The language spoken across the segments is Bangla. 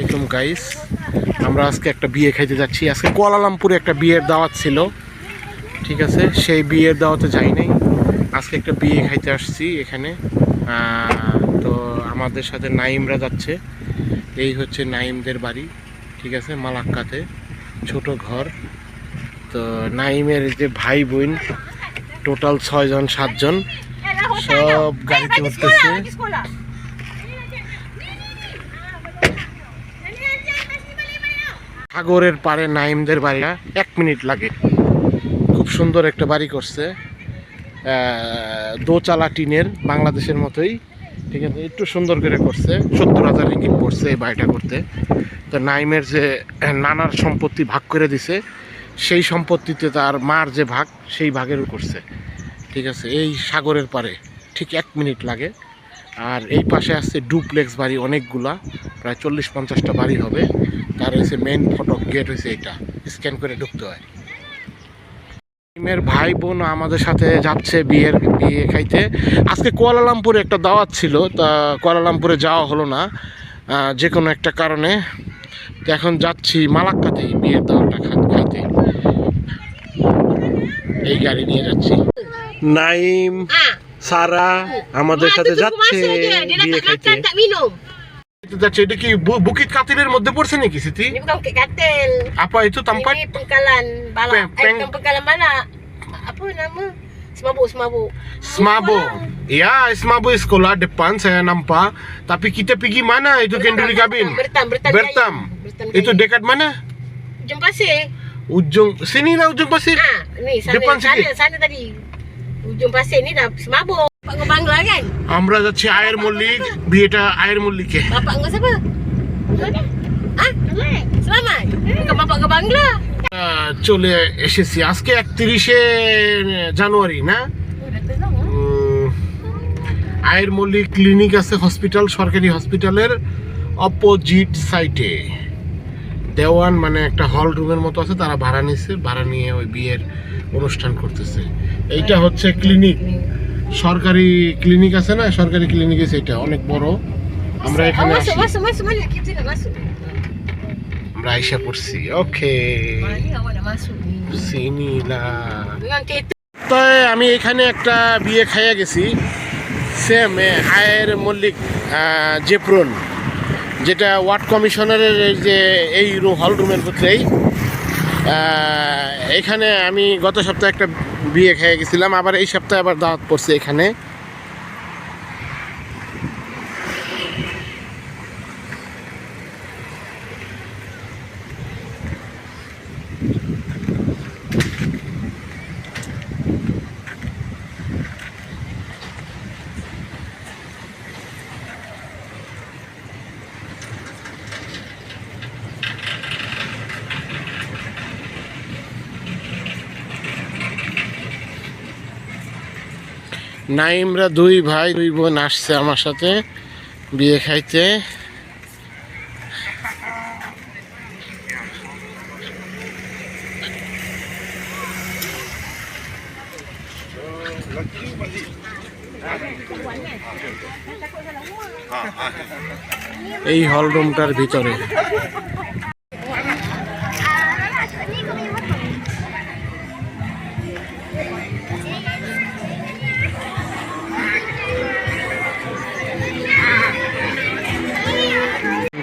আসসালামু গাইস, আমরা আজকে একটা বিয়ে খাইতে যাচ্ছি। আজকে কুয়ালালামপুরে একটা বিয়ের দাওয়াত ছিল, ঠিক আছে। সেই বিয়ের দাওয়াতে যাই নাই, আজকে একটা বিয়ে খাইতে আসছি এখানে। তো আমাদের সাথে নাইমরা যাচ্ছে। এই হচ্ছে নাইমদের বাড়ি, ঠিক আছে, মালাক্কাতে, ছোট ঘর। তো নাইমের যে ভাই বোন টোটাল 6 জন 7 জন সব গাড়িতে উঠতেছে। সাগরের পারে নাইমদের বাড়িটা 1 মিনিট লাগে। খুব সুন্দর একটা বাড়ি করছে, দোচালা টিনের, বাংলাদেশের মতোই, ঠিক আছে। একটু সুন্দর করে করছে। 70,000 রিঙ্গিত পড়ছে এই বাড়িটা করতে। তো নাইমের যে নানার সম্পত্তি ভাগ করে দিছে, সেই সম্পত্তিতে তার মার যে ভাগ, সেই ভাগেরও করছে, ঠিক আছে। এই সাগরের পারে ঠিক 1 মিনিট লাগে। আর এই পাশে আসছে ডুপ্লেক্স বাড়ি অনেকগুলা, প্রায় 40-50টা বাড়ি হবে। তার হচ্ছে মেন ফটক গেট হয়েছে এটা, স্ক্যান করে ঢুকতে হয়। নাইমের ভাই বোন আমাদের সাথে যাচ্ছে বিয়ে খাইতে। আজকে কুয়ালালামপুরে একটা দাওয়াত ছিল, তা কুয়ালালামপুরে যাওয়া হলো না যে কোনো একটা কারণে। তো এখন যাচ্ছি মালাক্কাতেই বিয়ের দাওয়াতটা খাইতে। এই গাড়ি নিয়ে যাচ্ছি। নাইম, সারা আমাদের সাথে যাচ্ছে বিয়ে খাইতে। যাচ্ছে, এটা কি Bukit Katil মধ্যে পড়ছে নাকি city? Ini bukan Bukit Katil. Apa itu tempat? Ini Pengkalan Balak. Pengkalan Balak. Apa nama? Semabuk. Smabo. Ya, Smabo sekolah depan saya nampak. Tapi kita pergi mana itu Kenduri Kabin? Bertam. Itu dekat mana? Ujung Pasir. Ujung sini lah, ujung pasir. Ni sana tadi. Ujung pasir ni dah Semabuk. Bapak Bangla kan? আমরা যাচ্ছি আয়ের মল্লিক, বিয়েটা আয়ের মল্লিকে। Bapak kau siapa? Selamat. Bukan bapak kau Bangla. চলে এসেছি আজকে 31শে জানুয়ারি না? আয়ের মল্লিক ক্লিনিক আছে, হসপিটাল, সরকারি হসপিটালের অপোজিট সাইডে দেওয়ান মানে একটা হল রুমের মতো আছে, তারা ভাড়া নিচ্ছে, ভাড়া নিয়ে ওই বিয়ের অনুষ্ঠান করতেছে। এইটা হচ্ছে ক্লিনিক, সরকারি ক্লিনিক আছে না, সরকারি ক্লিনিক আছে, এটা অনেক বড়। আমরা এখানে আসি, Masuk mana? Kita nak masuk. আমরা আইসা পড়ছি। ওকে, Mana awak nak masuk ni? সিনিলা। Dengan kereta. তো আমি এখানে একটা বিয়ে খাইয়া গেছি, সেম আয়ের মল্লিক জেপ্রন, যেটা ওয়ার্ড কমিশনারের যে এই হল রুমের ভিতরেই। এখানে আমি গত সপ্তাহে একটা বিয়ে খেয়ে গেছিলাম, আবার এই সপ্তাহে আবার দাওয়াত পড়ছে এখানে। নাইমরা 2 ভাই 2 বোন আসছে আমার সাথে বিয়ে খাইতে। এই হল রুমটার ভিতরে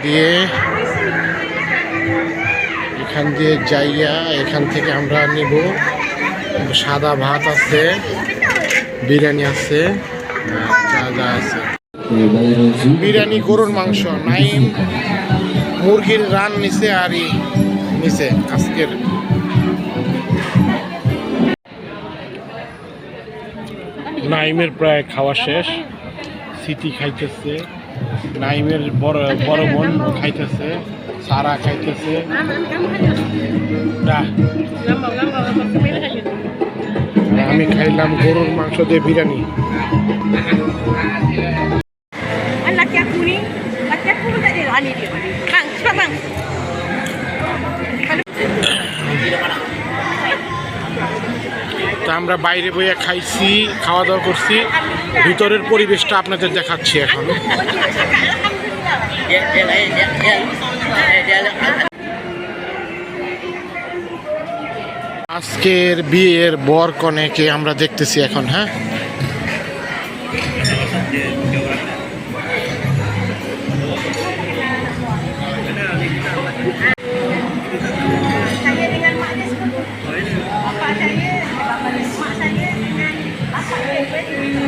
দিয়ে এখান দিয়ে যাইয়া এখান থেকে আমরা নিব সাদা ভাত আছে, বিরিয়ানি আছে, যা আছে, বিরিয়ানি, গরুর মাংস। নাইম মুরগির রান নিছে আর নিছে আজকের। নাইমের প্রায় খাওয়া শেষ, সিটি খাইতেছে, নাইমের বড় বোন খাইতেছে, সারা খাইতেছে। আমি খাইলাম গরুর মাংস দিয়ে biryani. Laki aku pun tak ada. Ni dia. Bang, cepat bang. তা আমরা বাইরে বইয়া খাইছি, খাওয়া দাওয়া করছি। ভিতরের পরিবেশটা আপনাদের দেখাচ্ছি এখন। আজকের বিয়ের বর কনেকে আমরা দেখতেছি এখন। হ্যাঁ, Saya dengan mak dia sebut. Bapak saya, mak saya dengan bapak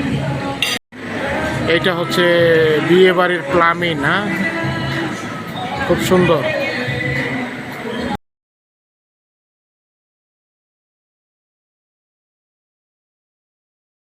dia. এইটা হচ্ছে বিয়ে বাড়ির প্লামিং। হ্যাঁ, খুব সুন্দর।